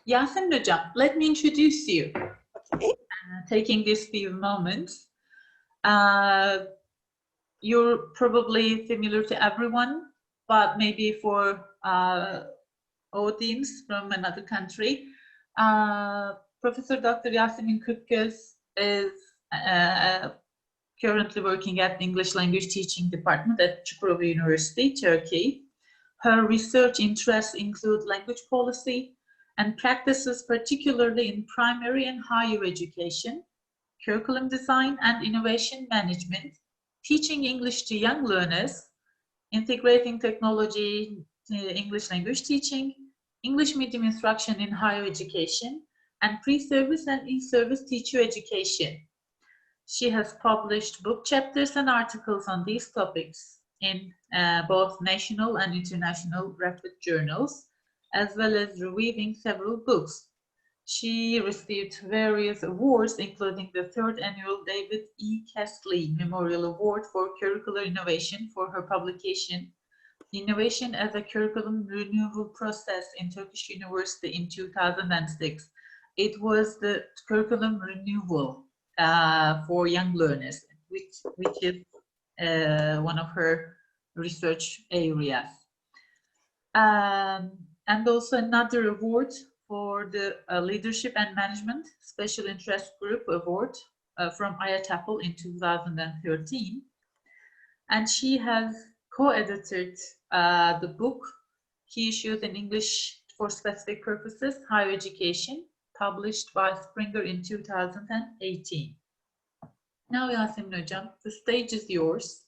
Yasemin Hocam, let me introduce you. Okay. Taking these few moments. You're probably familiar to everyone, but maybe for audience from another country, Professor Dr. Yasemin Kırkgöz is currently working at the English Language Teaching Department at Çukurova University, Turkey. Her research interests include language policy and practices particularly in primary and higher education, curriculum design and innovation management, teaching English to young learners, integrating technology to English language teaching, English medium instruction in higher education, and pre-service and in-service teacher education. She has published book chapters and articles on these topics in both national and international rapid journals, as well as reviewing several books. She received various awards, including the 3rd Annual David E. Castley Memorial Award for Curricular Innovation for her publication, Innovation as a Curriculum Renewal Process in Turkish University in 2006. It was the curriculum renewal for young learners, which is one of her research areas. And also another award for the Leadership and Management Special Interest Group Award from IATAPL in 2013. And she has co-edited the book he issued in English for Specific Purposes, Higher Education, published by Springer in 2018. Now, Yasemin Hocam, the stage is yours.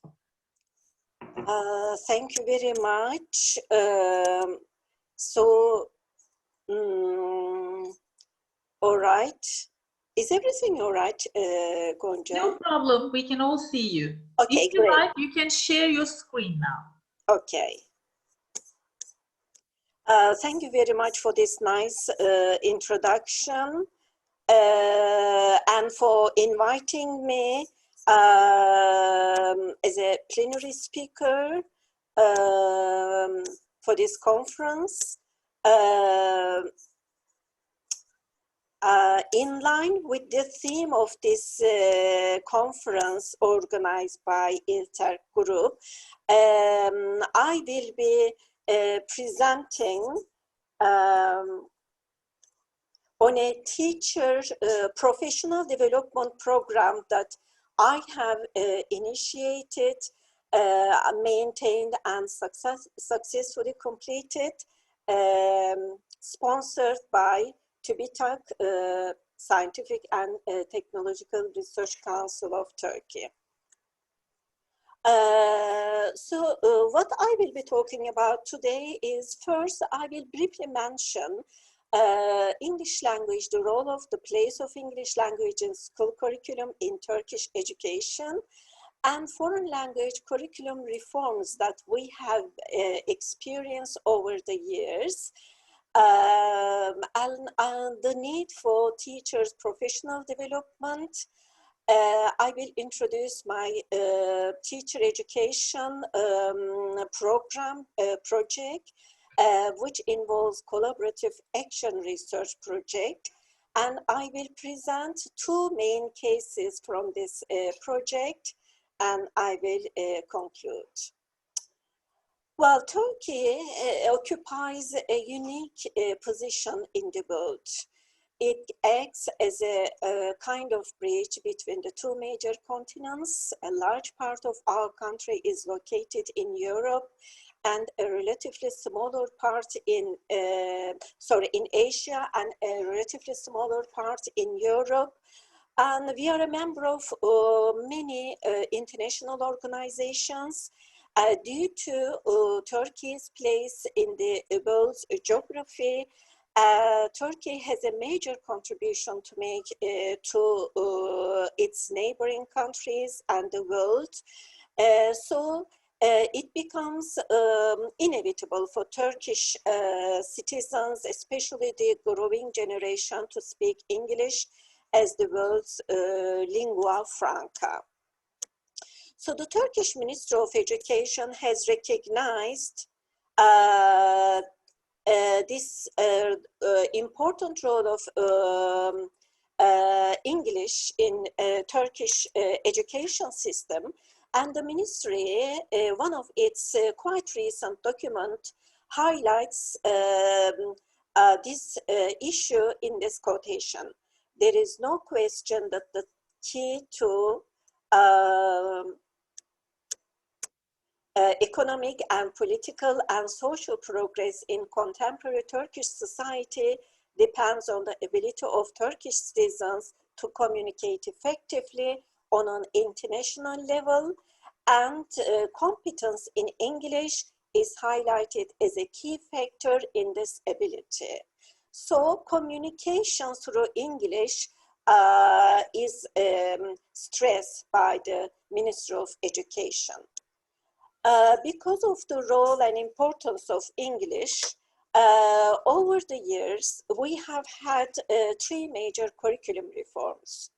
Thank you very much. All right. Is everything all right, Gonca? No problem. We can all see you. Okay, if you great. like, you can share your screen now. Okay. Thank you very much for this nice introduction and for inviting me as a plenary speaker for this conference. In line with the theme of this conference organized by ILTERG Group, I will be presenting on a teacher professional development program that I have initiated, maintained, and successfully completed, sponsored by TÜBİTAK Scientific and Technological Research Council of Turkey. What I will be talking about today is, first, I will briefly mention English language, the role of the place of English language in school curriculum in Turkish education, and foreign language curriculum reforms that we have experienced over the years, and the need for teachers' professional development. I will introduce my teacher education program project, which involves collaborative action research project, and I will present two main cases from this project, and I will conclude. Well, Turkey occupies a unique position in the world. It acts as a kind of bridge between the two major continents. A large part of our country is located in Europe, and a relatively smaller part in Asia, and a relatively smaller part in Europe. And we are a member of many international organizations. Due to Turkey's place in the world's geography, Turkey has a major contribution to make to its neighboring countries and the world. It becomes inevitable for Turkish citizens, especially the growing generation, to speak English as the world's lingua franca. So the Turkish Ministry of Education has recognized this important role of English in Turkish education system, and the ministry, one of its quite recent document highlights this issue in this quotation. There is no question that the key to economic and political and social progress in contemporary Turkish society depends on the ability of Turkish citizens to communicate effectively on an international level, and competence in English is highlighted as a key factor in this ability. So communication through English is stressed by the Ministry of Education. Because of the role and importance of English, over the years, we have had three major curriculum reforms.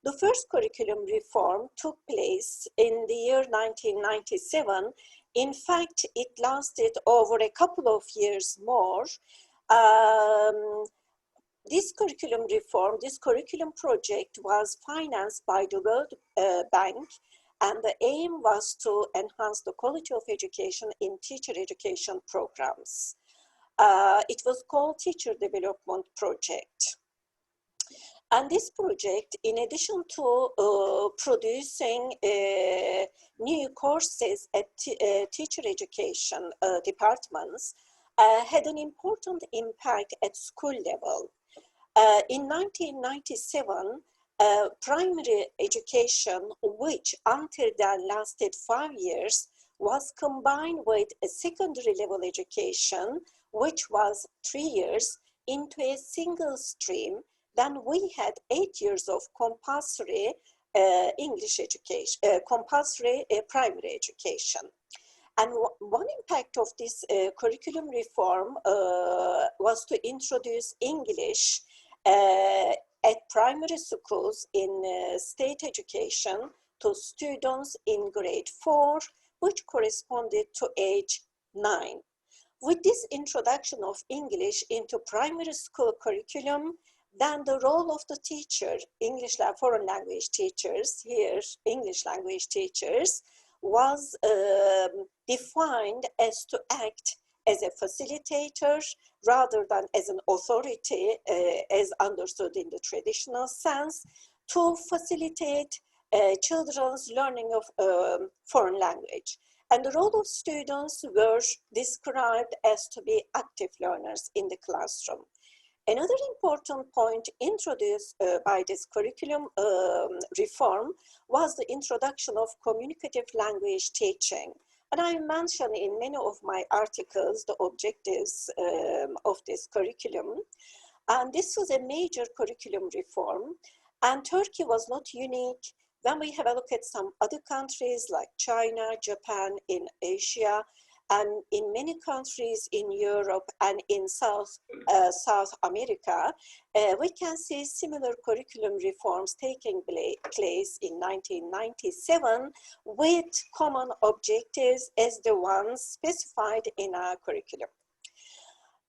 The first curriculum reform took place in the year 1997. In fact, it lasted over a couple of years more. This curriculum reform, this curriculum project was financed by the World Bank, and the aim was to enhance the quality of education in teacher education programs. It was called Teacher Development Project. And this project, in addition to producing new courses at teacher education departments, had an important impact at school level. In 1997, primary education, which until then lasted 5 years, was combined with a secondary level education, which was 3 years, into a single stream. Then we had 8 years of compulsory English education, compulsory primary education. And one impact of this curriculum reform was to introduce English at primary schools in state education to students in grade 4, which corresponded to age 9. With this introduction of English into primary school curriculum, then the role of the teacher, English foreign language teachers, here English language teachers, was defined as to act as a facilitator rather than as an authority as understood in the traditional sense, to facilitate children's learning of foreign language. And the role of students were described as to be active learners in the classroom. Another important point introduced by this curriculum reform was the introduction of communicative language teaching. And I mentioned in many of my articles the objectives of this curriculum. And this was a major curriculum reform. And Turkey was not unique. When we have a look at some other countries like China, Japan, in Asia, and in many countries in Europe and in South America, we can see similar curriculum reforms taking place in 1997 with common objectives as the ones specified in our curriculum.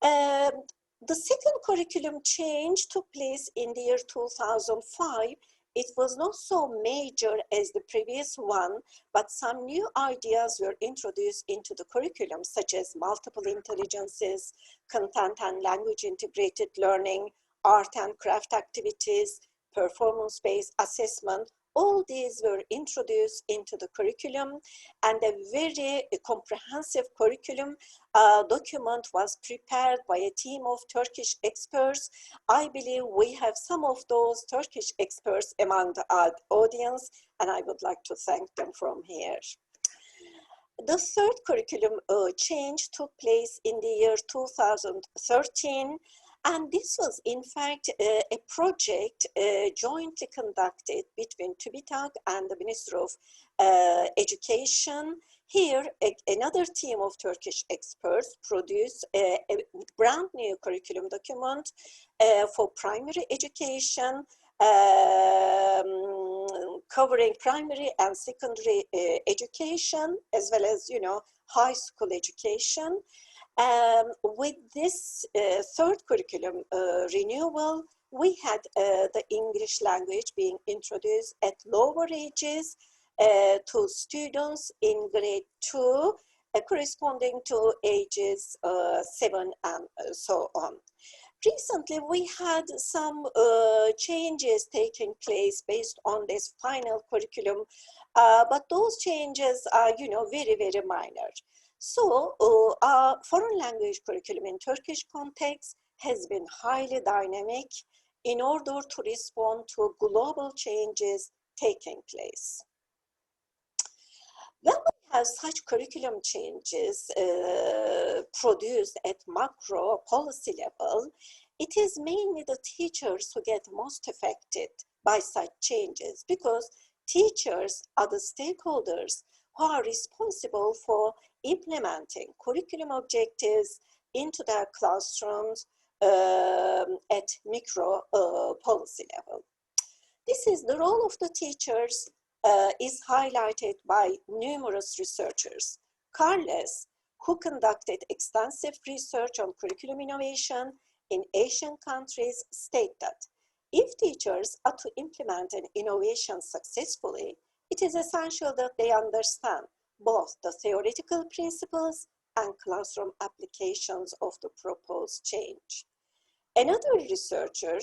The second curriculum change took place in the year 2005. It was not so major as the previous one, but some new ideas were introduced into the curriculum, such as multiple intelligences, content and language integrated learning, art and craft activities, performance-based assessment. All these were introduced into the curriculum, and a very comprehensive curriculum document was prepared by a team of Turkish experts. I believe we have some of those Turkish experts among the audience, and I would like to thank them from here. The third curriculum change took place in the year 2013. And this was, in fact, a project jointly conducted between TÜBİTAK and the Ministry of Education. Here, another team of Turkish experts produced a brand new curriculum document for primary education, covering primary and secondary education, as well as, high school education. With this third curriculum renewal, we had the English language being introduced at lower ages to students in grade 2, corresponding to ages 7 and so on. Recently, we had some changes taking place based on this final curriculum, but those changes are, very, very minor. So our foreign language curriculum in Turkish context has been highly dynamic in order to respond to global changes taking place. When we have such curriculum changes produced at macro policy level, it is mainly the teachers who get most affected by such changes, because teachers are the stakeholders who are responsible for implementing curriculum objectives into their classrooms at micro policy level. This is the role of the teachers is highlighted by numerous researchers. Carles, who conducted extensive research on curriculum innovation in Asian countries, state that if teachers are to implement an innovation successfully, it is essential that they understand both the theoretical principles and classroom applications of the proposed change. Another researcher,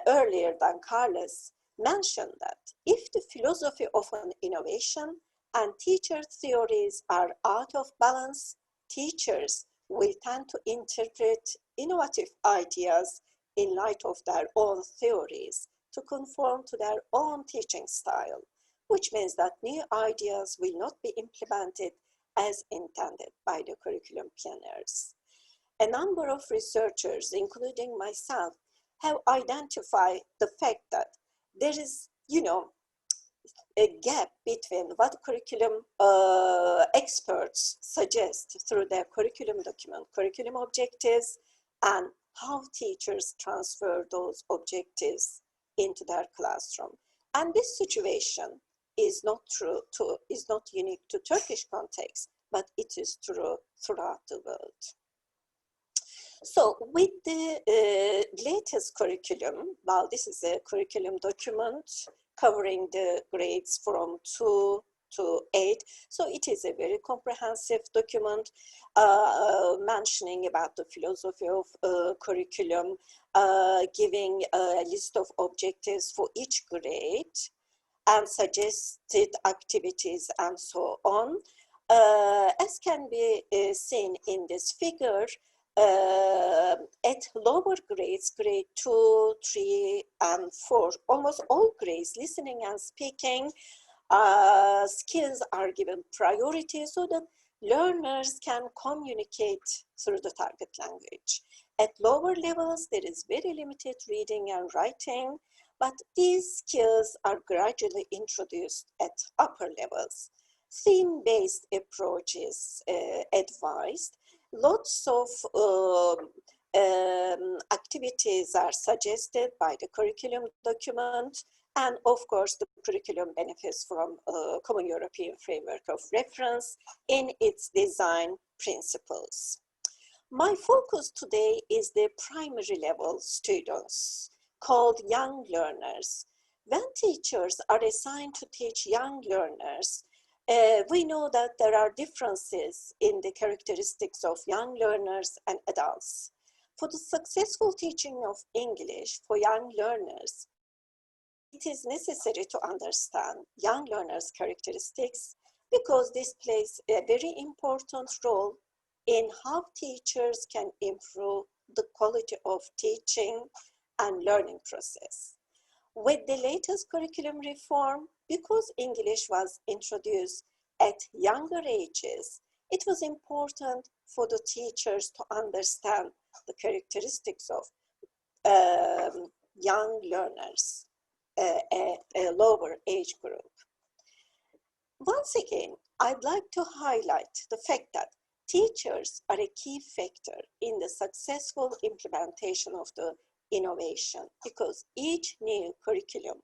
earlier than Carles, mentioned that if the philosophy of an innovation and teacher theories are out of balance, teachers will tend to interpret innovative ideas in light of their own theories to conform to their own teaching style, which means that new ideas will not be implemented as intended by the curriculum planners. A number of researchers, including myself, have identified the fact that there is, a gap between what curriculum experts suggest through their curriculum document, curriculum objectives, and how teachers transfer those objectives into their classroom. And this situation is not unique to Turkish context, but it is true throughout the world. So with the latest curriculum, well, this is a curriculum document covering the grades from 2 to 8. So it is a very comprehensive document mentioning about the philosophy of curriculum, giving a list of objectives for each grade and suggested activities and so on. As can be seen in this figure, at lower grades, grade 2, 3, and 4, almost all grades, listening and speaking skills are given priority so that learners can communicate through the target language. At lower levels, there is very limited reading and writing, but these skills are gradually introduced at upper levels. Theme-based approach is advised. Lots of activities are suggested by the curriculum document, and of course the curriculum benefits from Common European Framework of Reference in its design principles. My focus today is the primary level students, called young learners. When teachers are assigned to teach young learners, we know that there are differences in the characteristics of young learners and adults. For the successful teaching of English for young learners, it is necessary to understand young learners' characteristics because this plays a very important role in how teachers can improve the quality of teaching and learning process. With the latest curriculum reform, because English was introduced at younger ages, it was important for the teachers to understand the characteristics of young learners, a lower age group. Once again, I'd like to highlight the fact that teachers are a key factor in the successful implementation of the innovation, because each new curriculum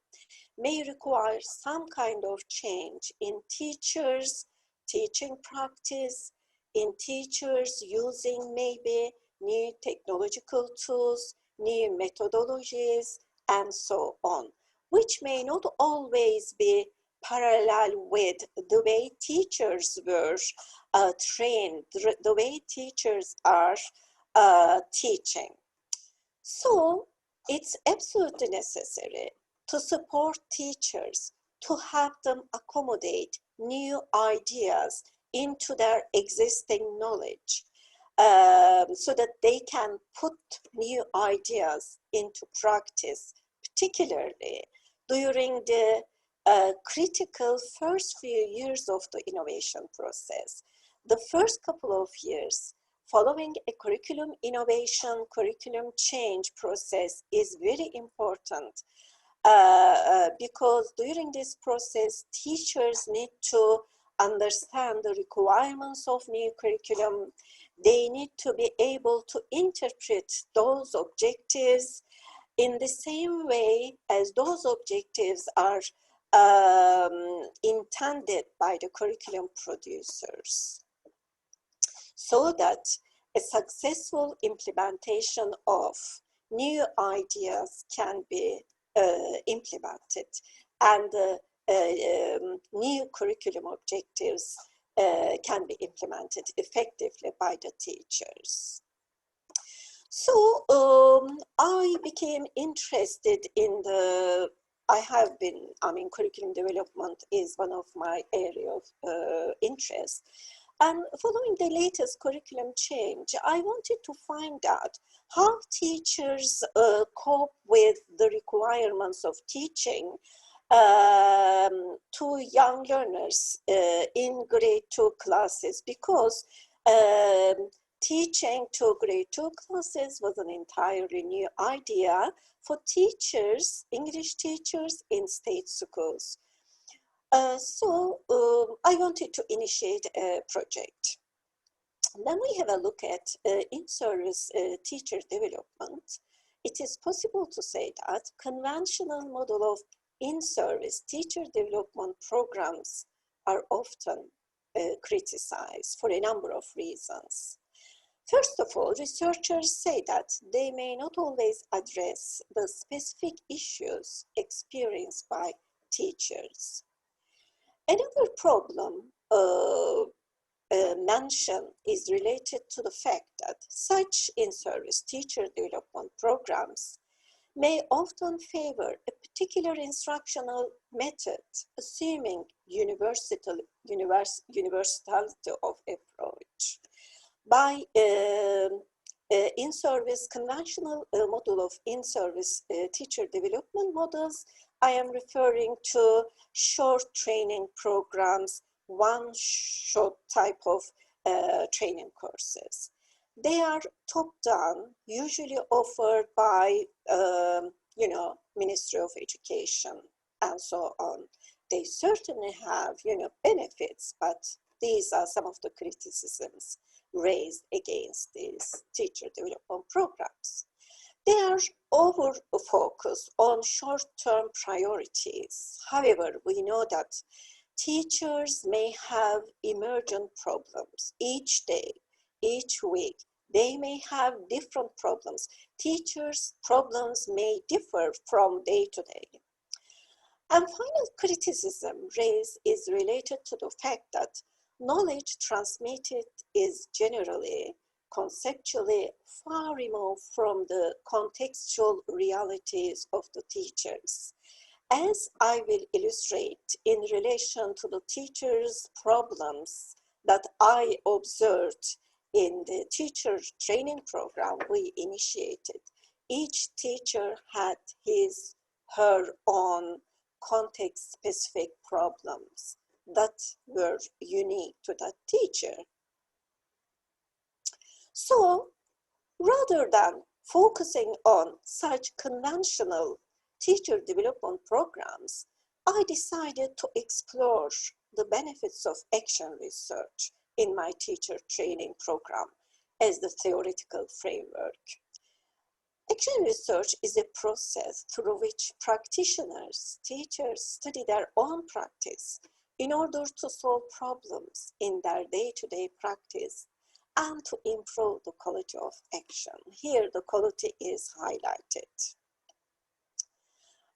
may require some kind of change in teachers' teaching practice, in teachers using maybe new technological tools, new methodologies, and so on, which may not always be parallel with the way teachers were trained, the way teachers are teaching. So it's absolutely necessary to support teachers, to have them accommodate new ideas into their existing knowledge, so that they can put new ideas into practice, particularly during the critical first few years of the innovation process. The first couple of years following a curriculum innovation, curriculum change process is very important, because during this process, teachers need to understand the requirements of new curriculum. They need to be able to interpret those objectives in the same way as those objectives are intended by the curriculum producers, so that a successful implementation of new ideas can be implemented, and new curriculum objectives can be implemented effectively by the teachers. So I became interested in curriculum development is one of my areas of interest. And following the latest curriculum change, I wanted to find out how teachers cope with the requirements of teaching to young learners in grade 2 classes, because teaching to grade 2 classes was an entirely new idea for teachers, English teachers in state schools. So I wanted to initiate a project. When we have a look at in-service teacher development, it is possible to say that conventional model of in-service teacher development programs are often criticized for a number of reasons. First of all, researchers say that they may not always address the specific issues experienced by teachers. Another problem mentioned is related to the fact that such in-service teacher development programs may often favor a particular instructional method, assuming universality of approach. By in-service conventional model of in-service teacher development models, I am referring to short training programs, one-shot type of training courses. They are top-down, usually offered by, Ministry of Education and so on. They certainly have, benefits, but these are some of the criticisms raised against these teacher development programs. They are over-focused on short-term priorities. However, we know that teachers may have emergent problems each day, each week. They may have different problems. Teachers' problems may differ from day to day. And final criticism raised is related to the fact that knowledge transmitted is generally conceptually far removed from the contextual realities of the teachers. As I will illustrate in relation to the teachers' problems that I observed in the teacher training program we initiated, each teacher had her own context-specific problems that were unique to that teacher. So, rather than focusing on such conventional teacher development programs, I decided to explore the benefits of action research in my teacher training program as the theoretical framework. Action research is a process through which practitioners, teachers study their own practice in order to solve problems in their day-to-day practice and to improve the quality of action. Here, the quality is highlighted.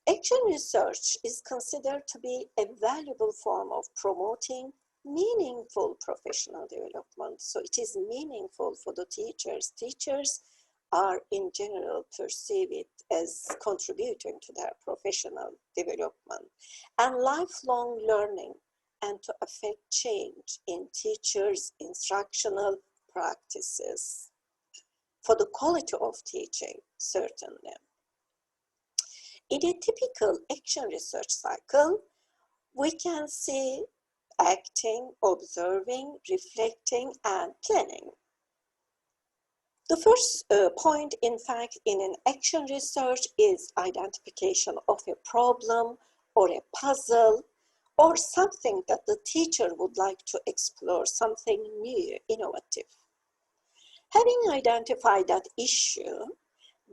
Action research is considered to be a valuable form of promoting meaningful professional development. So it is meaningful for the teachers. Teachers are in general perceive it as contributing to their professional development and lifelong learning, and to affect change in teachers' instructional practices for the quality of teaching, certainly. In a typical action research cycle, we can see acting, observing, reflecting, and planning. The first point, in fact, in an action research is identification of a problem or a puzzle or something that the teacher would like to explore, something new, innovative. Having identified that issue,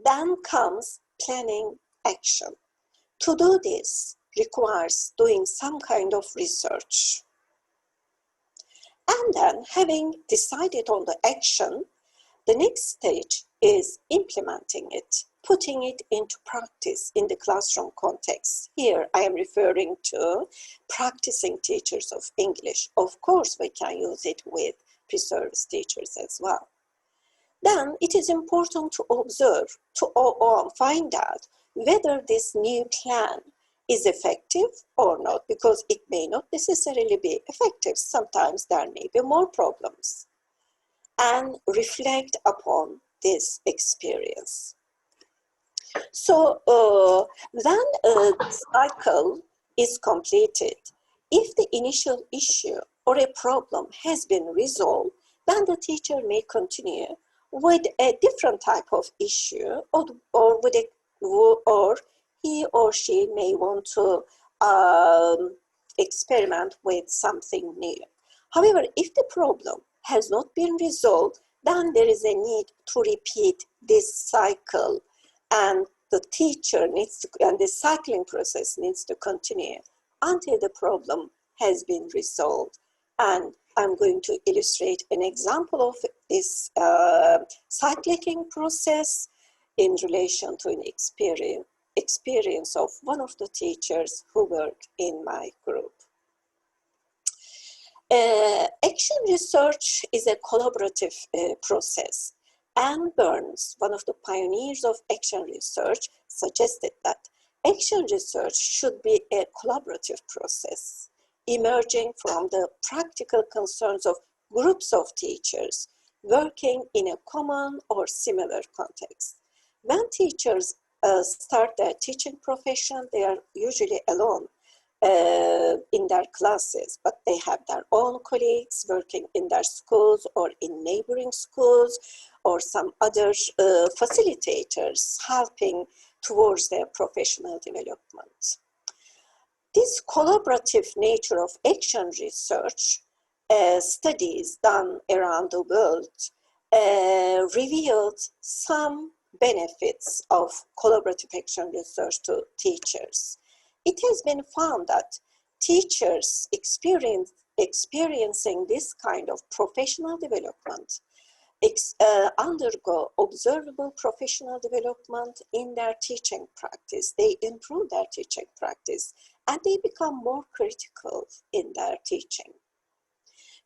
then comes planning action. To do this requires doing some kind of research. And then, having decided on the action, the next stage is implementing it, putting it into practice in the classroom context. Here I am referring to practicing teachers of English. Of course, we can use it with pre-service teachers as well. Then it is important to observe, to find out whether this new plan is effective or not, because it may not necessarily be effective. Sometimes there may be more problems. And reflect upon this experience. So then a cycle is completed. If the initial issue or a problem has been resolved, then the teacher may continue with a different type of issue, or he or she may want to experiment with something new. However, if the problem has not been resolved, then there is a need to repeat this cycle, and the teacher needs to, and the cycling process needs to continue until the problem has been resolved. And I'm going to illustrate an example of this cycling process in relation to an experience of one of the teachers who work in my group. Action research is a collaborative process. Anne Burns, one of the pioneers of action research, suggested that action research should be a collaborative process, emerging from the practical concerns of groups of teachers working in a common or similar context. When teachers start their teaching profession, they are usually alone in their classes, but they have their own colleagues working in their schools or in neighboring schools, or some other facilitators helping towards their professional development. This collaborative nature of action research studies done around the world revealed some benefits of collaborative action research to teachers. It has been found that teachers experiencing this kind of professional development undergo observable professional development in their teaching practice. They improve their teaching practice and they become more critical in their teaching.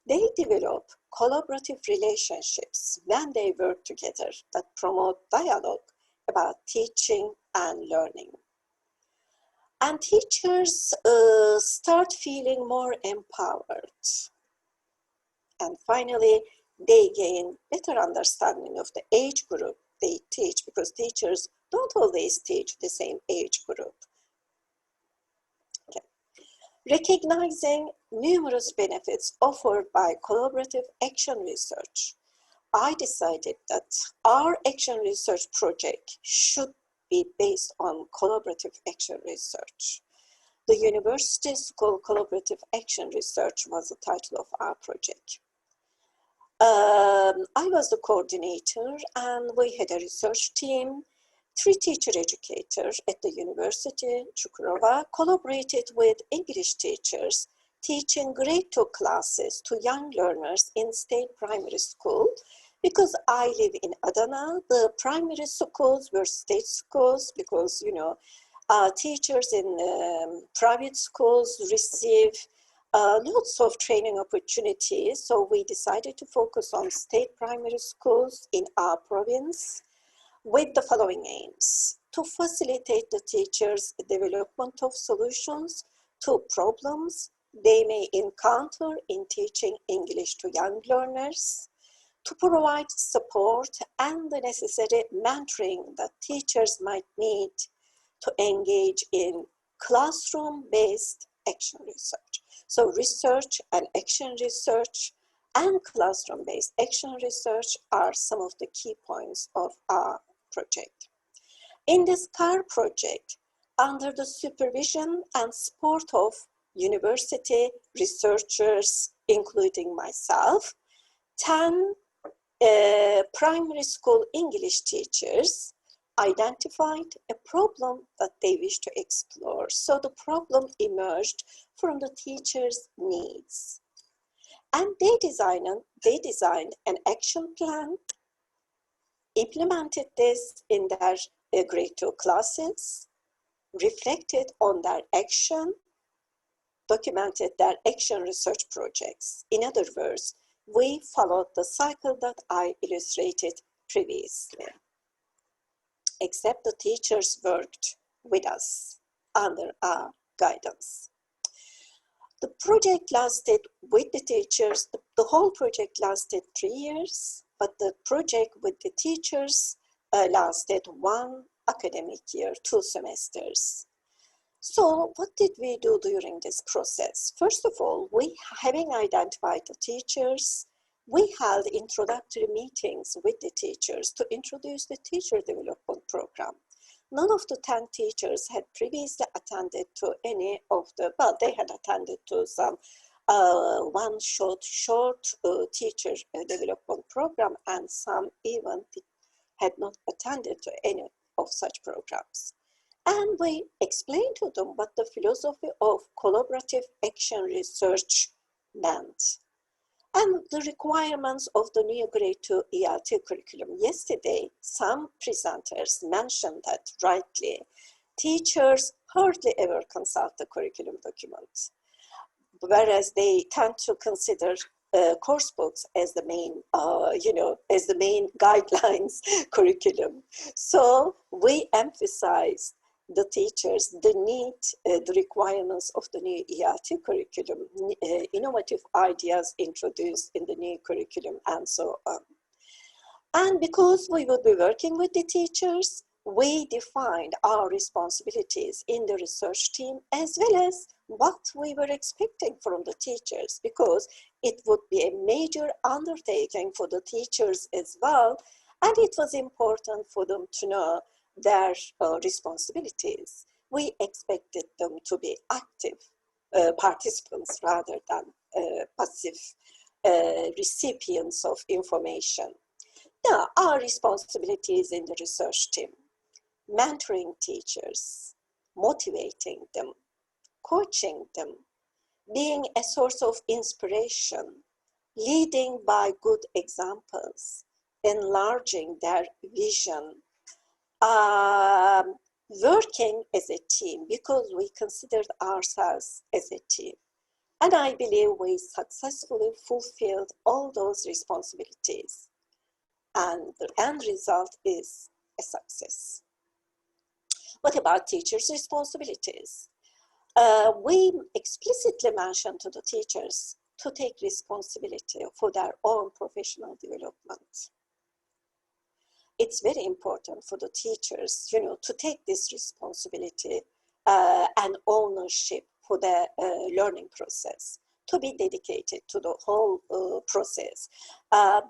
They develop collaborative relationships when they work together that promote dialogue about teaching and learning. And teachers start feeling more empowered. And finally, they gain better understanding of the age group they teach, because teachers don't always teach the same age group. Okay. Recognizing numerous benefits offered by collaborative action research, I decided that our action research project should be based on collaborative action research. The University School Collaborative Action Research was the title of our project. I was the coordinator, and we had a research team. 3 teacher educators at the University, Çukurova, collaborated with English teachers teaching grade 2 classes to young learners in state primary school. Because I live in Adana, the primary schools were state schools because, you know, teachers in private schools receive lots of training opportunities. So we decided to focus on state primary schools in our province with the following aims: to facilitate the teachers' development of solutions to problems they may encounter in teaching English to young learners, to provide support and the necessary mentoring that teachers might need to engage in classroom-based action research. So research and action research and classroom-based action research are some of the key points of our project. In this CAR project, under the supervision and support of university researchers, including myself, 10 primary school English teachers identified a problem that they wish to explore. So the problem emerged from the teachers' needs. And they designed an action plan, implemented this in their grade 2 classes, reflected on their action, documented their action research projects. In other words, we followed the cycle that I illustrated previously, except the teachers worked with us under our guidance. The project lasted with the teachers, the whole project lasted 3 years, but the project with the teachers lasted 1 academic year, 2 semesters. So what did we do during this process? First of all, having identified the teachers, we held introductory meetings with the teachers to introduce the teacher development program. None of the 10 teachers had previously attended to any of the, well, they had attended to some one short teacher development program, and some even had not attended to any of such programs. And we explained to them what the philosophy of collaborative action research meant and the requirements of the new grade 2 ELT curriculum. Yesterday, some presenters mentioned that rightly, teachers hardly ever consult the curriculum document, whereas they tend to consider course books as the main, as the main guidelines curriculum. So we emphasized the teachers, the need, the requirements of the new ELT curriculum, innovative ideas introduced in the new curriculum, and so on. And because we would be working with the teachers, we defined our responsibilities in the research team as well as what we were expecting from the teachers, because it would be a major undertaking for the teachers as well, and it was important for them to know their responsibilities. We expected them to be active participants rather than passive recipients of information. Now, our responsibilities in the research team: mentoring teachers, motivating them, coaching them, being a source of inspiration, leading by good examples, enlarging their vision, working as a team, because we considered ourselves as a team. And I believe we successfully fulfilled all those responsibilities. And the end result is a success. What about teachers' responsibilities? We explicitly mentioned to the teachers to take responsibility for their own professional development. It's very important for the teachers, to take this responsibility and ownership for the learning process, to be dedicated to the whole process.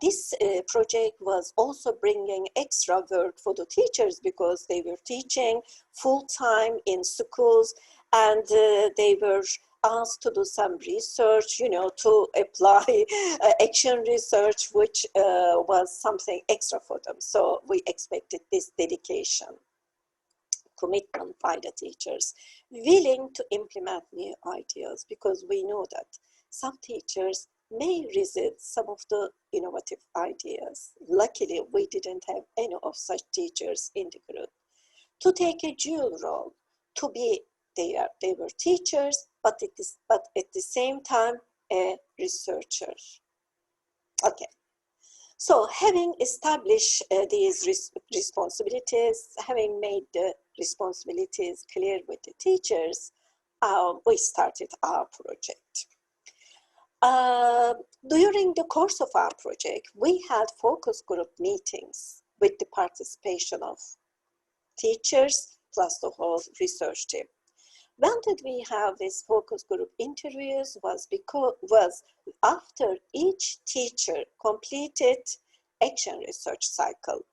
This project was also bringing extra work for the teachers because they were teaching full-time in schools, and they were asked to do some research, to apply action research, which was something extra for them. So we expected this dedication. commitment by the teachers, willing to implement new ideas, because we know that some teachers may resist some of the innovative ideas. Luckily, we didn't have any of such teachers in the group. To take a dual role, to be they were teachers, but at the same time a researcher. Okay. So having established these responsibilities, having made the responsibilities clear with the teachers, we started our project. During the course of our project, we had focus group meetings with the participation of teachers plus the whole research team. When did we have these focus group interviews was after each teacher completed action research cycle.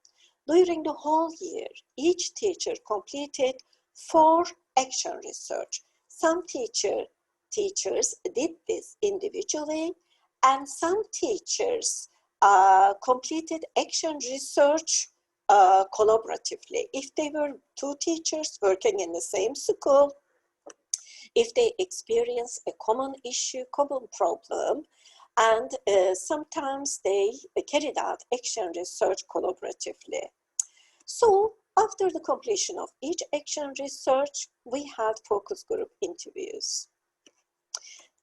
During the whole year, each teacher completed 4 action research. Some teachers did this individually, and some teachers completed action research collaboratively. If they were 2 teachers working in the same school, if they experience a common issue, common problem, and sometimes they carried out action research collaboratively. So after the completion of each action research, we had focus group interviews.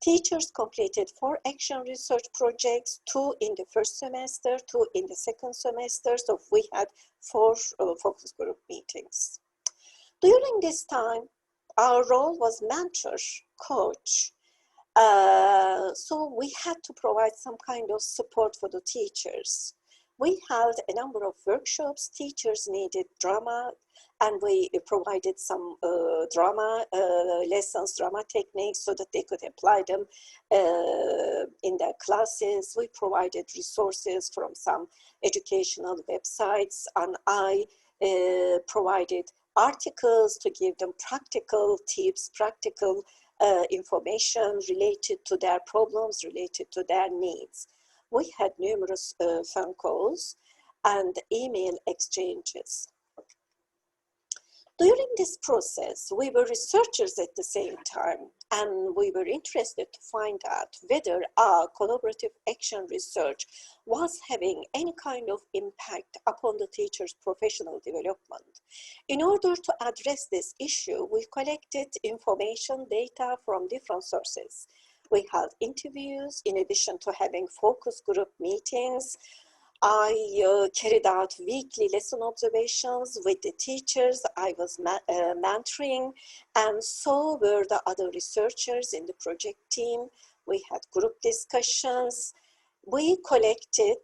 Teachers completed 4 action research projects, 2 in the first semester, 2 in the second semester, so we had 4 focus group meetings. During this time, our role was mentor, coach. So we had to provide some kind of support for the teachers. We held a number of workshops. Teachers needed drama, and we provided some drama lessons, drama techniques, so that they could apply them in their classes. We provided resources from some educational websites, and I provided articles to give them practical tips, practical information related to their problems, related to their needs. We had numerous phone calls and email exchanges. During this process, we were researchers at the same time, and we were interested to find out whether our collaborative action research was having any kind of impact upon the teacher's professional development. In order to address this issue, we collected information, data from different sources. We held interviews in addition to having focus group meetings. I carried out weekly lesson observations with the teachers I was mentoring, and so were the other researchers in the project team. We had group discussions. We collected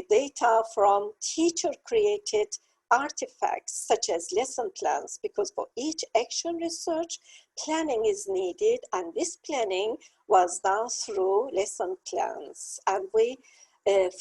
data from teacher-created artifacts such as lesson plans, because for each action research, planning is needed, and this planning was done through lesson plans. And we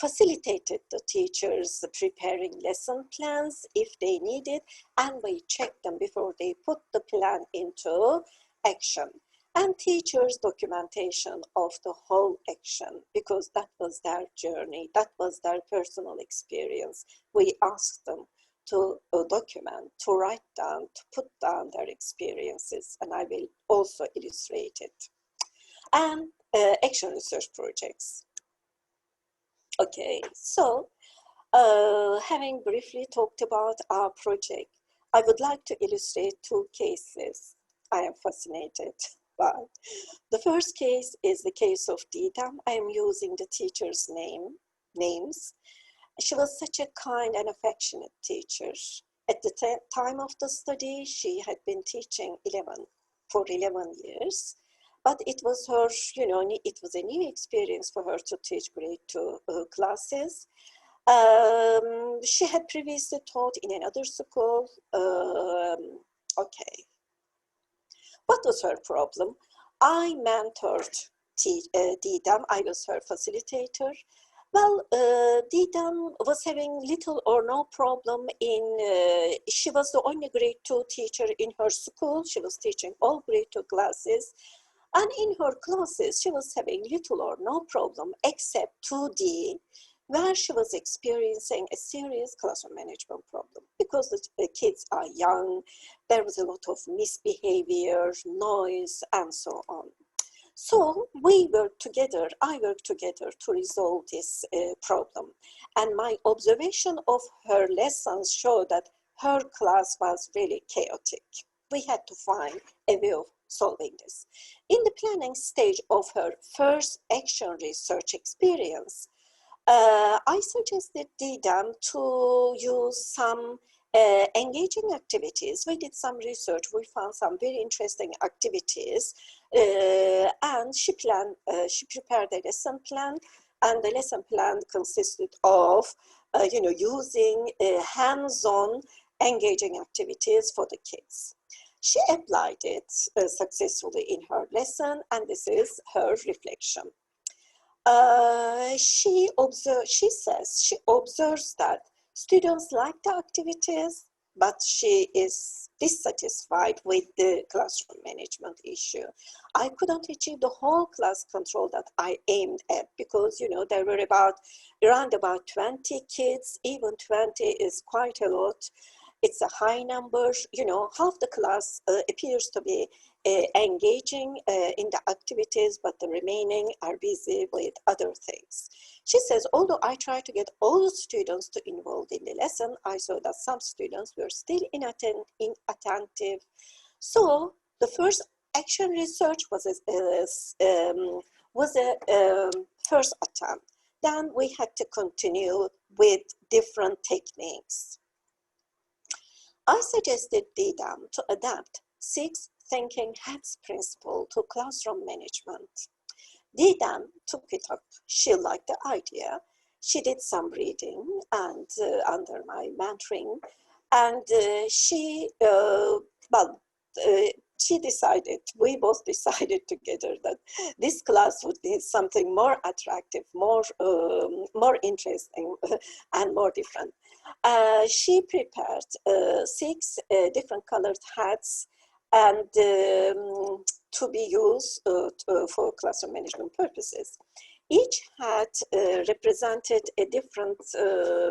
facilitated the teachers preparing lesson plans if they needed, and we checked them before they put the plan into action. And teachers' documentation of the whole action, because that was their journey, that was their personal experience. We asked them to document, to write down, to put down their experiences, and I will also illustrate it. And action research projects. Okay, so having briefly talked about our project, I would like to illustrate 2 cases I am fascinated by. The first case is the case of Didem. I am using the teacher's names. She was such a kind and affectionate teacher. At the time of the study, she had been teaching for 11 years. But it was her, it was a new experience for her to teach grade 2 classes. She had previously taught in another school. Okay. What was her problem? I mentored Didem. I was her facilitator. Well, Didem was having little or no problem she was the only grade 2 teacher in her school. She was teaching all grade 2 classes. And in her classes, she was having little or no problem except 2D, where she was experiencing a serious classroom management problem because the kids are young, there was a lot of misbehavior, noise, and so on. So we worked together, I worked together to resolve this problem. And my observation of her lessons showed that her class was really chaotic. We had to find a way of solving this. In the planning stage of her first action research experience, I suggested DDAM to use some engaging activities. We did some research, we found some very interesting activities, and she prepared a lesson plan, and the lesson plan consisted of using hands-on engaging activities for the kids. She applied it successfully in her lesson, and this is her reflection. She says she observes that students like the activities, but she is dissatisfied with the classroom management issue. I couldn't achieve the whole class control that I aimed at because, there were around about 20 kids. Even 20 is quite a lot. It's a high number. Half the class appears to be engaging in the activities, but the remaining are busy with other things. She says, although I tried to get all the students to involve in the lesson, I saw that some students were still inattentive. So the first action research was a first attempt. Then we had to continue with different techniques. I suggested DDAM to adapt 6 thinking hats principle to classroom management. DDAM took it up. She liked the idea. She did some reading and under my mentoring, and we both decided together that this class would need something more attractive, more interesting, and more different. She prepared 6 different colored hats and to be used for classroom management purposes. Each hat represented a different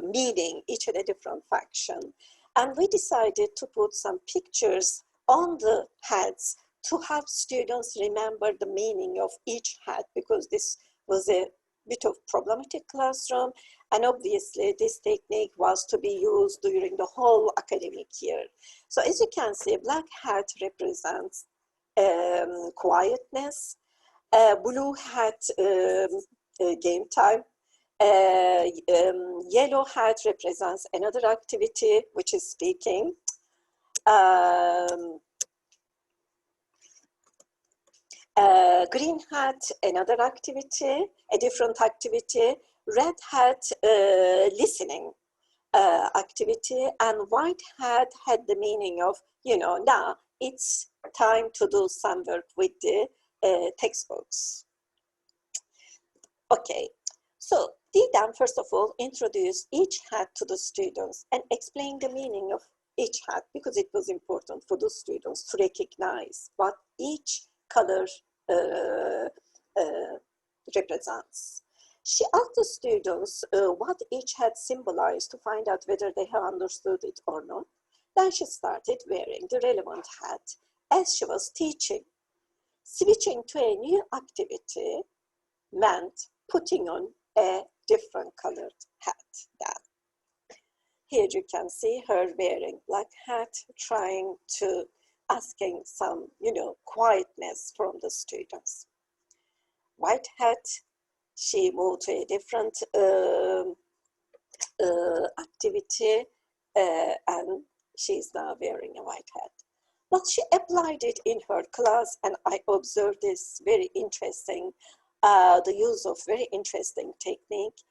meaning, each had a different function. And we decided to put some pictures on the hats to have students remember the meaning of each hat, because this was a bit of problematic classroom, and obviously this technique was to be used during the whole academic year. So as you can see, black hat represents quietness, blue hat game time, yellow hat represents another activity, which is speaking. Green hat, another activity, a different activity. Red hat, listening activity. And white hat had the meaning of, now it's time to do some work with the textbooks. Okay, so DDAM, first of all, introduced each hat to the students and explained the meaning of each hat, because it was important for the students to recognize what each color represents. She asked the students what each hat symbolized to find out whether they have understood it or not. Then she started wearing the relevant hat as she was teaching. Switching to a new activity meant putting on a different colored hat then. Here you can see her wearing black hat, trying to asking some, quietness from the students. White hat, she moved to a different activity, and she's now wearing a white hat. But she applied it in her class, and I observed this very interesting, the use of very interesting technique.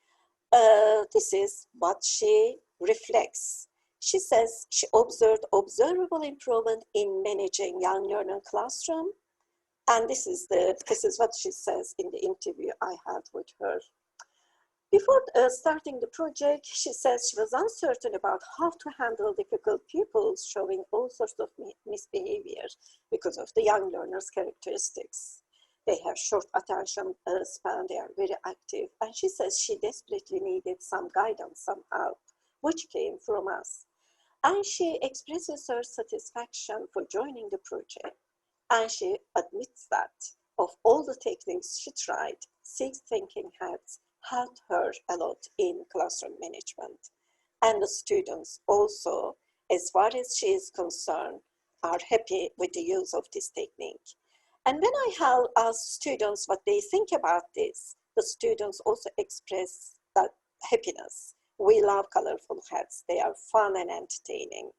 This is what she reflects. She says she observed observable improvement in managing young learner classroom. And this is what she says in the interview I had with her. Before starting the project, she says she was uncertain about how to handle difficult pupils showing all sorts of misbehavior because of the young learners' characteristics. they have short attention span, they are very active. And she says she desperately needed some guidance, some help, which came from us. And she expresses her satisfaction for joining the project. And she admits that of all the techniques she tried, 6 thinking hats helped her a lot in classroom management. And the students also, as far as she is concerned, are happy with the use of this technique. And when I have asked students what they think about this, the students also express that happiness. We love colorful hats. They are fun and entertaining.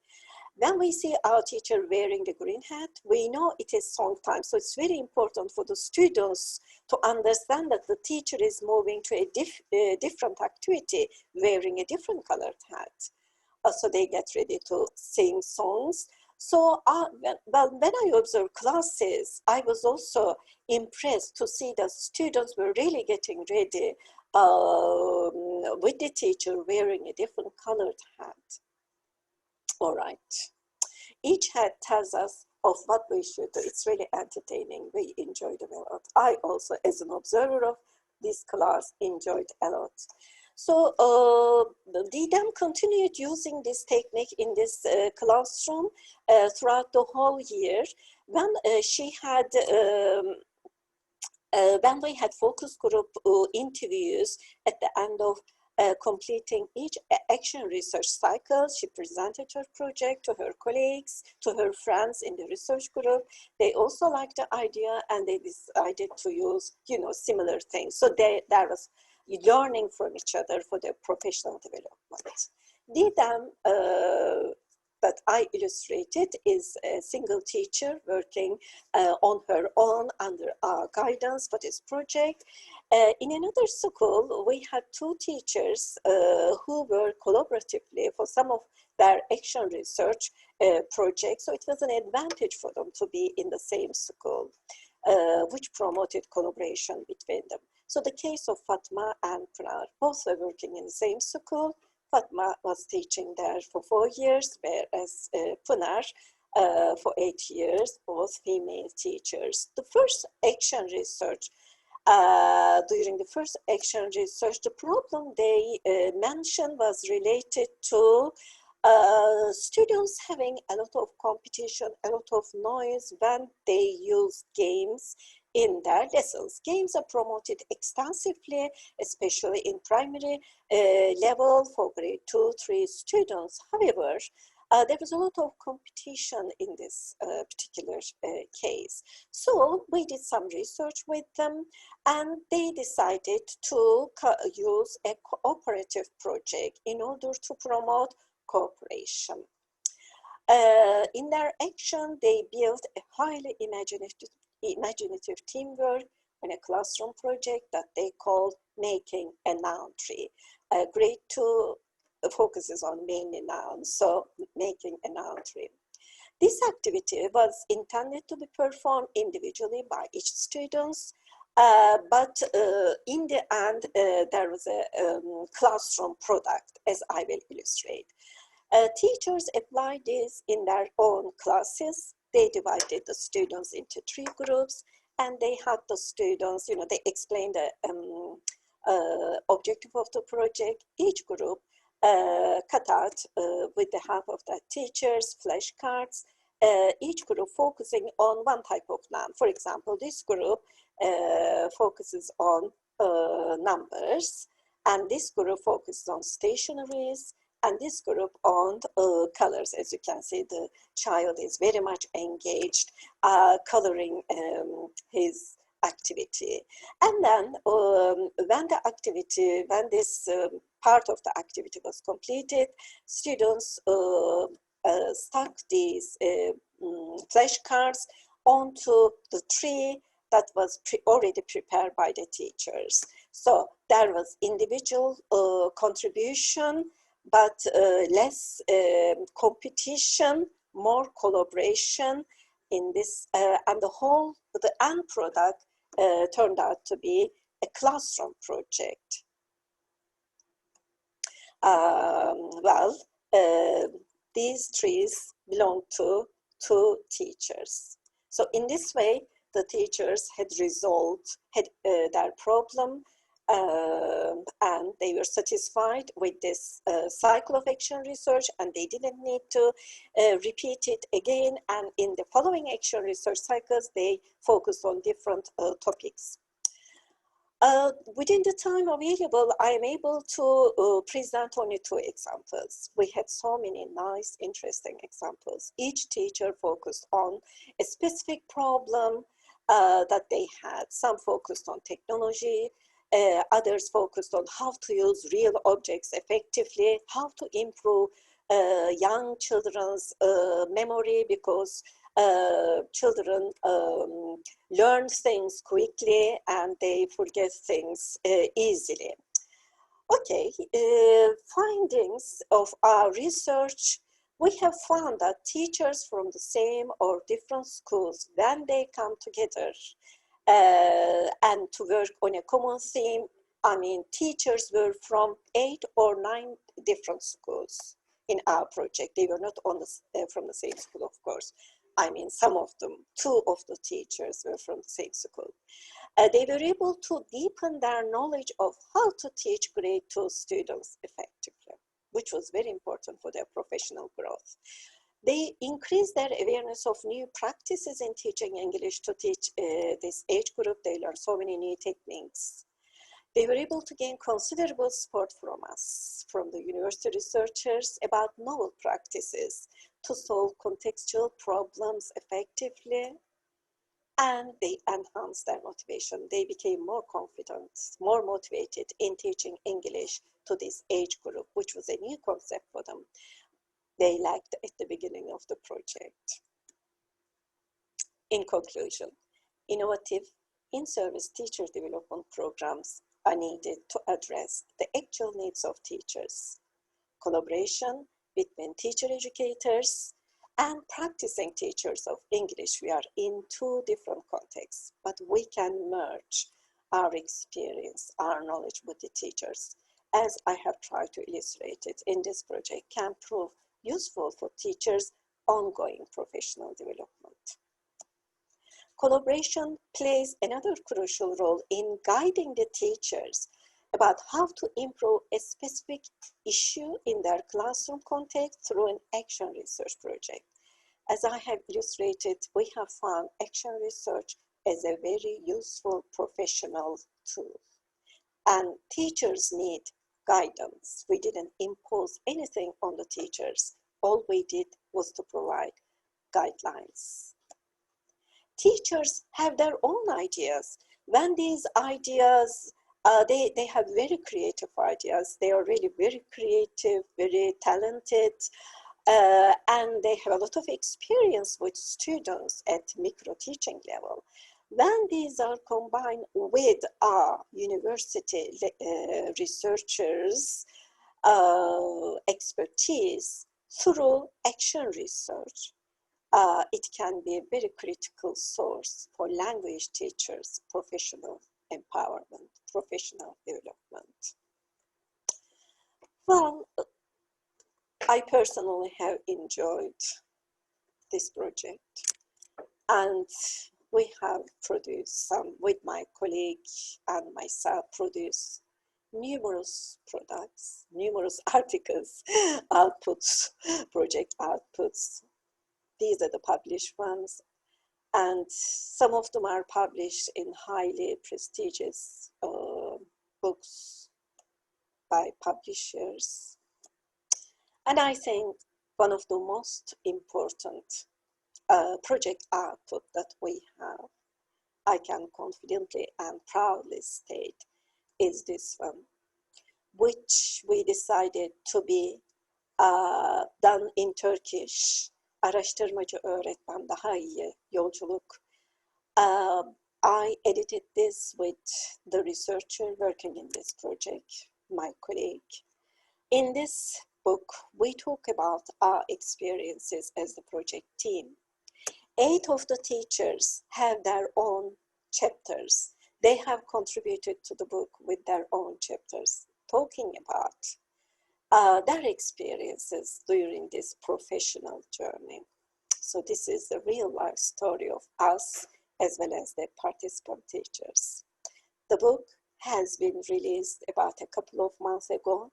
When we see our teacher wearing the green hat, we know it is song time. So it's very important for the students to understand that the teacher is moving to a different activity, wearing a different colored hat. So they get ready to sing songs. So when I observed classes, I was also impressed to see that students were really getting ready with the teacher wearing a different colored hat. All right. Each hat tells us of what we should do. It's really entertaining. We enjoyed them a lot. I also, as an observer of this class, enjoyed a lot. So they then continued using this technique in this classroom throughout the whole year. When when we had focus group interviews at the end of completing each action research cycle, she presented her project to her colleagues, to her friends in the research group. They also liked the idea and they decided to use, similar things. So there was learning from each other for their professional development. The dam that I illustrated is a single teacher working on her own under our guidance for this project. In another school, we had 2 teachers who worked collaboratively for some of their action research projects. So it was an advantage for them to be in the same school, which promoted collaboration between them. So the case of Fatma and Pınar, both were working in the same school. Fatma was teaching there for 4 years, whereas Pınar for 8 years, both female teachers. The first action research, during the first action research, the problem they mentioned was related to students having a lot of competition, a lot of noise when they use games in their lessons. Games are promoted extensively, especially in primary level for grade 2, 3 students. However, there was a lot of competition in this particular case. So we did some research with them and they decided to use a cooperative project in order to promote cooperation. In their action, they built a highly imaginative teamwork in a classroom project that they called Making a Noun Tree. Grade 2 focuses on mainly nouns, so making a noun tree. This activity was intended to be performed individually by each student, but in the end, there was a classroom product, as I will illustrate. Teachers applied this in their own classes. They divided the students into 3 groups, and they had the students, they explained the objective of the project. Each group cut out with the help of the teachers flashcards, each group focusing on one type of noun. For example, this group focuses on numbers, and this group focuses on stationaries, and this group on colors. As you can see, the child is very much engaged, coloring his activity. And then when this part of the activity was completed, students stuck these flashcards onto the tree that was already prepared by the teachers. So there was individual contribution, but less competition, more collaboration in this, and the end product turned out to be a classroom project. These trees belong to 2 teachers. So in this way, the teachers had resolved their problem, and they were satisfied with this cycle of action research, and they didn't need to repeat it again. And in the following action research cycles, they focused on different topics. Within the time available, I am able to present only 2 examples. We had so many nice, interesting examples. Each teacher focused on a specific problem that they had. Some focused on technology, others focused on how to use real objects effectively, how to improve young children's memory, because children learn things quickly and they forget things easily. Okay, findings of our research. We have found that teachers from the same or different schools, when they come together and to work on a common theme, I mean, teachers were from 8 or 9 different schools in our project. They were not on from the same school, of course. I mean, some of them, 2 of the teachers were from the same school. They were able to deepen their knowledge of how to teach grade 2 students effectively, which was very important for their professional growth. They increased their awareness of new practices in teaching English to teach this age group. They learned so many new techniques. They were able to gain considerable support from us, from the university researchers, about novel practices to solve contextual problems effectively, and they enhanced their motivation. They became more confident, more motivated in teaching English to this age group, which was a new concept for them. They lacked at the beginning of the project. In conclusion, innovative in-service teacher development programs are needed to address the actual needs of teachers. Collaboration between teacher educators and practicing teachers of English. We are in 2 different contexts, but we can merge our experience, our knowledge with the teachers, as I have tried to illustrate it in this project, can prove useful for teachers' ongoing professional development. Collaboration plays another crucial role in guiding the teachers about how to improve a specific issue in their classroom context through an action research project. As I have illustrated, we have found action research as a very useful professional tool. And teachers need guidance. We didn't impose anything on the teachers. All we did was to provide guidelines. Teachers have their own ideas. When these ideas, they have very creative ideas. They are really very creative, very talented, and they have a lot of experience with students at micro teaching level. When these are combined with our university researchers' expertise through action research, it can be a very critical source for language teachers' professional empowerment, professional development. Well, I personally have enjoyed this project, and we have produced some, with my colleague and myself, produced numerous products, numerous articles, outputs, project outputs. These are the published ones, and some of them are published in highly prestigious books by publishers. And I think one of the most important project output that we have, I can confidently and proudly state, is this one, which we decided to be done in Turkish. Araştırmacı öğretmen daha iyi yolculuk. I edited this with the researcher working in this project, my colleague. In this book, we talk about our experiences as the project team. 8 of the teachers have their own chapters. They have contributed to the book with their own chapters, talking about their experiences during this professional journey. So this is the real life story of us as well as the participant teachers. The book has been released about a couple of months ago.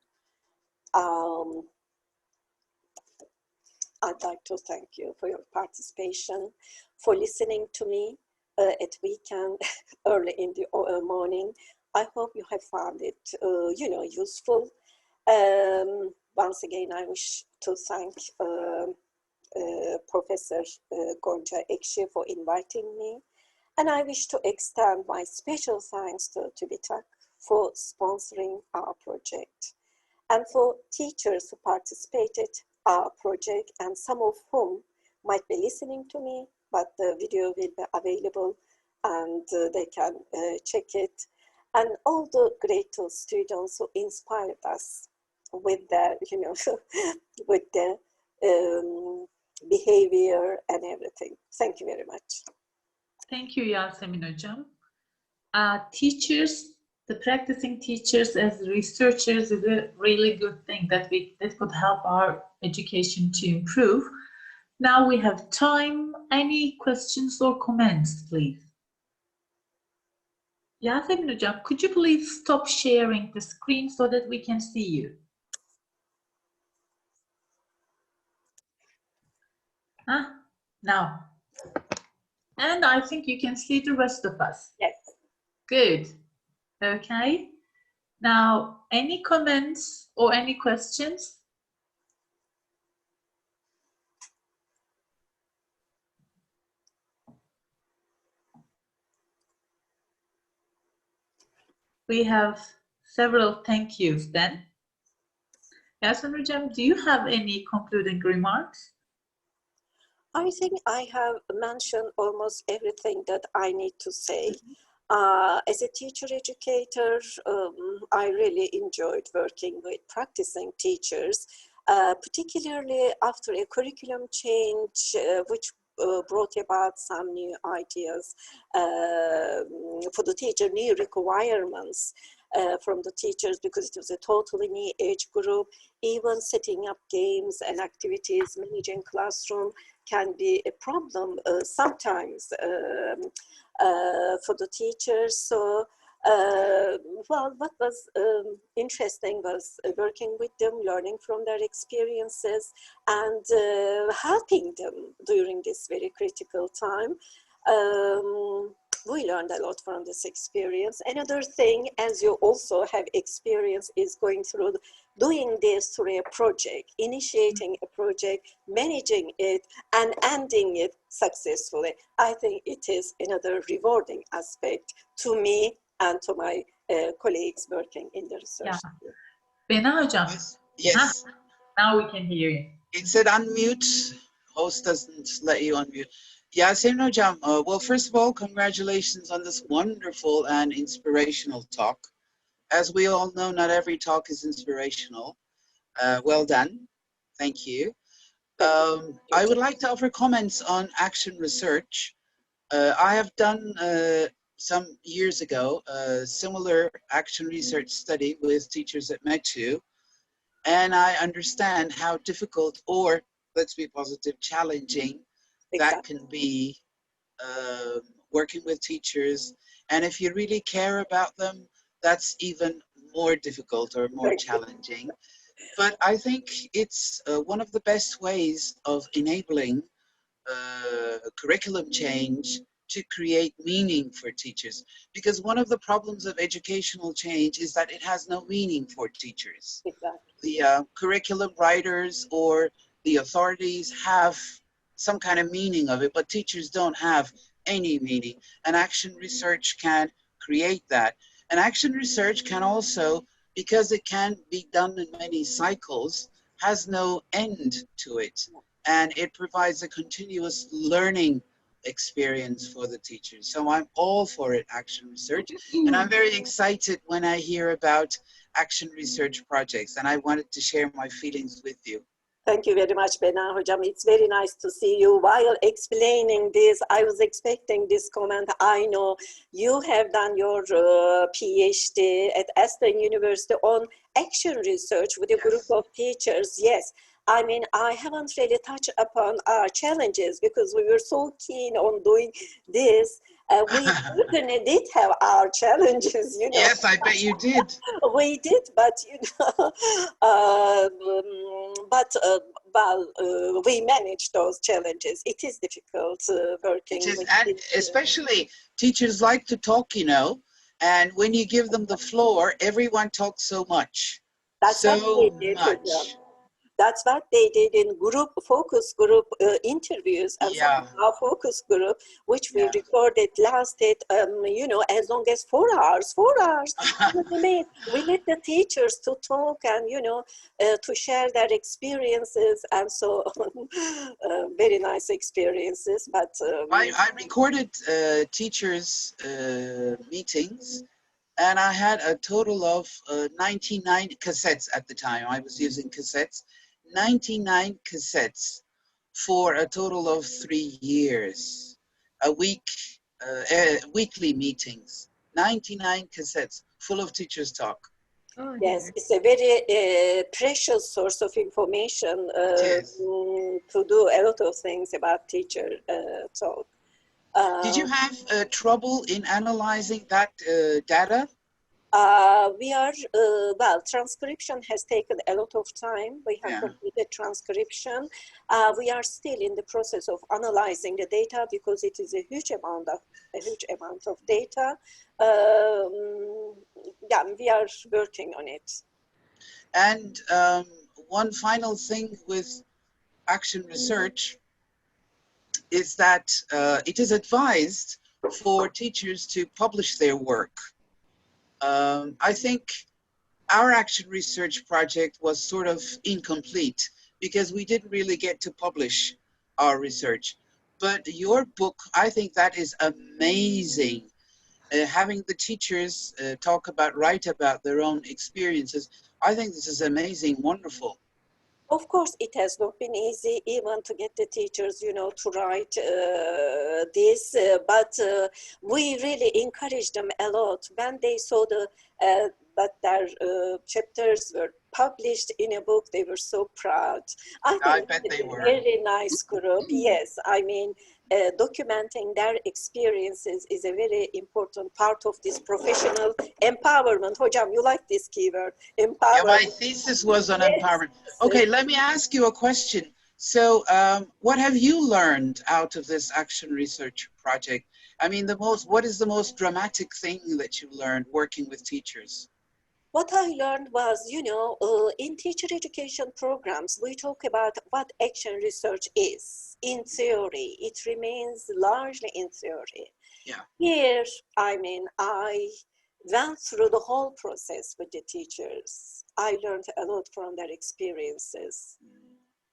I'd like to thank you for your participation, for listening to me at weekend, early in the morning. I hope you have found it, useful. Once again, I wish to thank Professor Gonca Ekşi for inviting me. And I wish to extend my special thanks to TÜBİTAK for sponsoring our project, and for teachers who participated our project, and some of whom might be listening to me, but the video will be available and they can check it. And all the great students who inspired us with their, with their behavior and everything. Thank you very much. Thank you, Yasemin Hocam. Teachers, the practicing teachers as researchers is a really good thing that could help our education to improve. Now we have time. Any questions or comments, please? Yasemin Hocam, could you please stop sharing the screen so that we can see you? Now. And I think you can see the rest of us. Yes. Good. Okay. Now, any comments or any questions? We have several thank yous then. Yasemin Hocam, do you have any concluding remarks? I think I have mentioned almost everything that I need to say. As a teacher educator, I really enjoyed working with practicing teachers, particularly after a curriculum change, which brought about some new ideas for the teacher, new requirements from the teachers, because it was a totally new age group. Even setting up games and activities, managing classroom can be a problem sometimes for the teachers. So, well, what was interesting was working with them, learning from their experiences, and helping them during this very critical time. We learned a lot from this experience. Another thing, as you also have experience, is going through doing this through a project, initiating a project, managing it, and ending it successfully. I think it is another rewarding aspect to me and to my colleagues working in the research. Yeah. Bena Hocam. Yes. Now we can hear you. It said unmute. Host doesn't let you unmute. Yasemin Hocam, well, first of all, congratulations on this wonderful and inspirational talk. As we all know, not every talk is inspirational. Well done. Thank you. I would like to offer comments on action research. I have done some years ago a similar action research study with teachers at METU, and I understand how difficult, or let's be positive, challenging that can be working with teachers. And if you really care about them, that's even more difficult or more challenging. But I think it's one of the best ways of enabling curriculum change to create meaning for teachers. Because one of the problems of educational change is that it has no meaning for teachers. The curriculum writers or the authorities have some kind of meaning of it, but teachers don't have any meaning. And action research can create that. And action research can also, because it can be done in many cycles, has no end to it. And it provides a continuous learning experience for the teachers. So I'm all for it, action research. And I'm very excited when I hear about action research projects. And I wanted to share my feelings with you. Thank you very much, Bena Hocam. It's very nice to see you. While explaining this, I was expecting this comment. I know you have done your PhD at Aston University on action research with a group of teachers. Yes. I mean, I haven't really touched upon our challenges because we were so keen on doing this. We certainly did have our challenges, you know. Yes, I bet you did. We did, but you know, we managed those challenges. It is difficult working It is, with and it. especially teachers like to talk, you know, and when you give them the floor, everyone talks so much. That's what So they did, Hocam. much. That's what they did in focus group interviews, and some Yeah, of our focus group, which we yeah. recorded, lasted, you know, as long as 4 hours. 4 hours. We let the teachers to talk and, you know, to share their experiences and so on. Very nice experiences, but I recorded teachers' meetings, and I had a total of 99 cassettes at the time. I was using cassettes, 99 cassettes for a total of 3 years. A week, weekly meetings, 99 cassettes full of teachers' talk. Oh, yes, dear. it's a very precious source of information It is. to do a lot of things about teacher talk. Did you have trouble in analyzing that data? We are, well, transcription has taken a lot of time. We have Yeah. completed transcription. We are still in the process of analyzing the data because it is a huge amount of data. Yeah, we are working on it. And one final thing with action research is that it is advised for teachers to publish their work. I think our action research project was sort of incomplete because we didn't really get to publish our research. But your book, I think that is amazing. Having the teachers write about their own experiences. I think this is amazing, wonderful. Of course, it has not been easy even to get the teachers, you know, to write this, but we really encouraged them a lot. When they saw that their chapters were published in a book, they were so proud. I bet they were. Very nice group, yes. I mean, documenting their experiences is a very important part of this professional empowerment. Hocam, you like this keyword, empowerment. Yeah, my thesis was on empowerment. Okay, let me ask you a question. So what have you learned out of this action research project? I mean, what is the most dramatic thing that you learned working with teachers? What I learned was, you know, in teacher education programs, we talk about what action research is. In theory, it remains largely in theory. Yeah. Here, I mean, I went through the whole process with the teachers. I learned a lot from their experiences.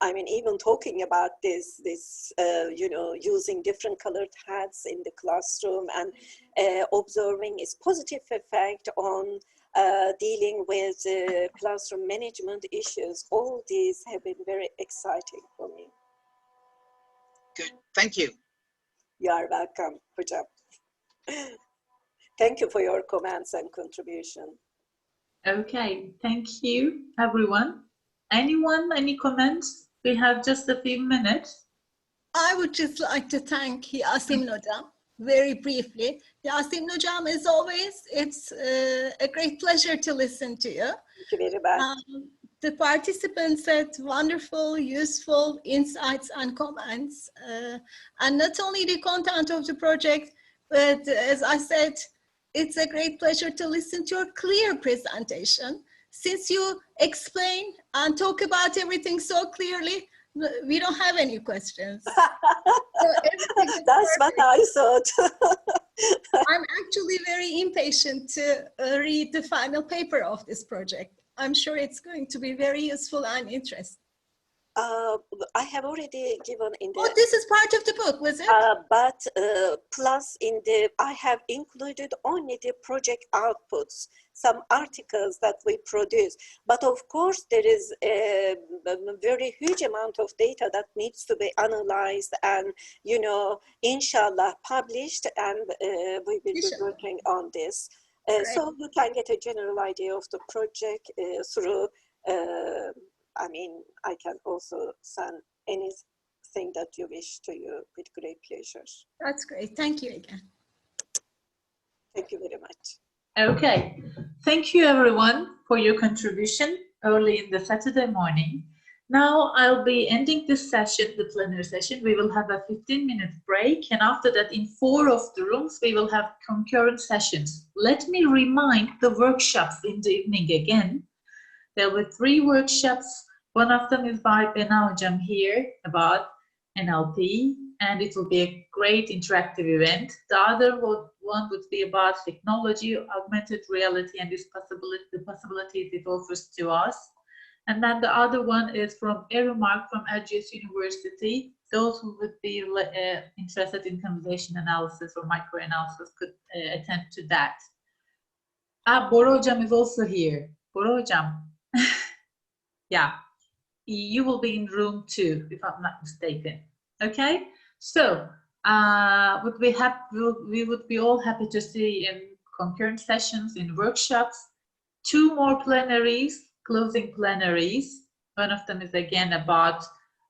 I mean, even talking about this, you know, using different colored hats in the classroom and observing its positive effect on dealing with classroom management issues. All these have been very exciting for me. Good, thank you. You are welcome, Hocam. Thank you for your comments and contribution. Okay, thank you, everyone. Anyone, any comments? We have just a few minutes. I would just like to thank Yasemin Hocam very briefly. Yasemin Hocam, as always, it's a great pleasure to listen to you. Thank you very much. The participants had wonderful, useful insights and comments. And not only the content of the project, but as I said, it's a great pleasure to listen to your clear presentation. Since you explain and talk about everything so clearly, we don't have any questions. So that's what I thought. I'm actually very impatient to read the final paper of this project. I'm sure it's going to be very useful and interesting. I have already given in the... Oh, this is part of the book, was it? But plus in the, I have included only the project outputs, some articles that we produce. But of course, there is a very huge amount of data that needs to be analyzed and, you know, inshallah published, and we will be working on this. So you can get a general idea of the project through, I mean, I can also send anything that you wish to you with great pleasure. That's great. Thank you again. Thank you very much. Okay, thank you everyone for your contribution early in the Saturday morning. Now I'll be ending this session, the plenary session. We will have a 15-minute break, and after that in 4 of the rooms we will have concurrent sessions. Let me remind the workshops in the evening again. There were 3 workshops. One of them is by Bena Hocam here about NLP, and it will be a great interactive event. The other one would be about technology, augmented reality, and the possibilities it offers to us. And then the other one is from Erumark from Gazi University. Those who would be interested in conversation analysis or microanalysis could attend to that. Bora Hocam is also here. Bora Hocam. Yeah, you will be in room 2, if I'm not mistaken. Okay, so we would be all happy to see in concurrent sessions, in workshops, 2 more plenaries, closing plenaries. One of them is again about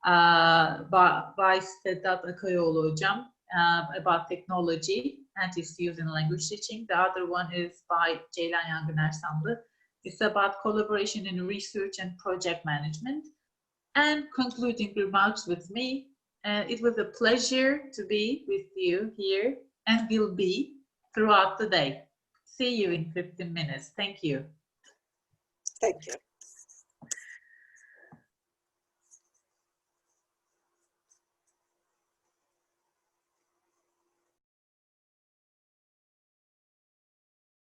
by Sedat Akayoğlu Hocam, about technology and its use in language teaching. The other one is by Ceylan Yangın Ersanlı. It's about collaboration in research and project management. And concluding remarks with me, it was a pleasure to be with you here and will be throughout the day. See you in 15 minutes. Thank you. Thank you.